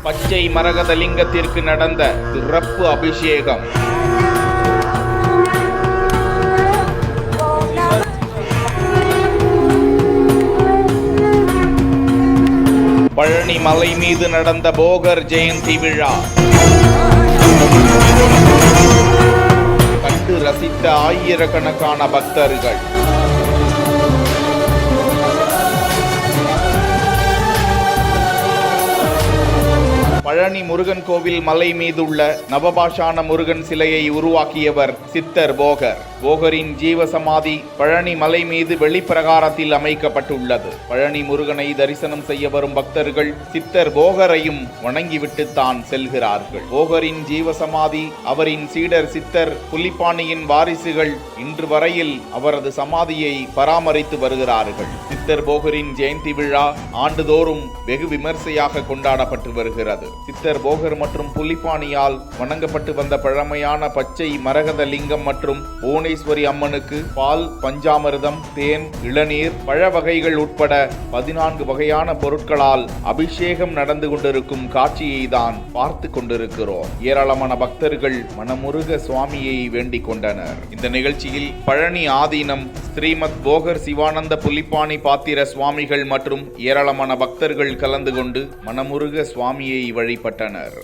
பச்சை மரகத லிங்கத்திற்கு நடந்த சிறப்பு அபிஷேகம். பழனி மலை மீது நடந்த போகர் ஜெயந்தி விழா கண்டு ரசித்த ஆயிரக்கணக்கான பக்தர்கள். பழனி முருகன் கோவில் மலை மீதுள்ள நவபாஷான முருகன் சிலையை உருவாக்கியவர் சித்தர் போகர். போகரின் ஜீவசமாதி பழனி மலை மீது வெளிப்பிரகாரத்தில் அமைக்கப்பட்டுள்ளது. பழனி முருகனை தரிசனம் செய்ய வரும் பக்தர்கள் சித்தர் போகரையும் வணங்கிவிட்டுத்தான் செல்கிறார்கள். போகரின் ஜீவசமாதி அவரின் சீடர் சித்தர் புலிப்பாணியின் வாரிசுகள் இன்று வரையில் அவரது சமாதியை பராமரித்து வருகிறார்கள். சித்தர் போகரின் ஜெயந்தி விழா ஆண்டுதோறும் வெகு விமர்சையாக கொண்டாடப்பட்டு வருகிறது. சித்தர் போகர் மற்றும் புலிப்பாணியால் வணங்கப்பட்டு வந்த பழமையான பச்சை மரகத லிங்கம் மற்றும் புவனேஸ்வரி அம்மனுக்கு பால், பஞ்சாமிர்தம், தேன், இளநீர், பழ வகைகள் உட்பட 14 வகையான பொருட்களால் அபிஷேகம் நடந்து கொண்டிருக்கும் காட்சியை தான் பார்த்து கொண்டிருக்கிறோம். ஏராளமான பக்தர்கள் மனமுருக சுவாமியை வேண்டிக் கொண்டனர். இந்த நிகழ்ச்சியில் பழனி ஆதீனம் ஸ்ரீமத் போகர் சிவானந்த புலிப்பாணி பாத்திர சுவாமிகள் மற்றும் ஏராளமான பக்தர்கள் கலந்து கொண்டு மனமுருக சுவாமியை வழிபட்டனர்.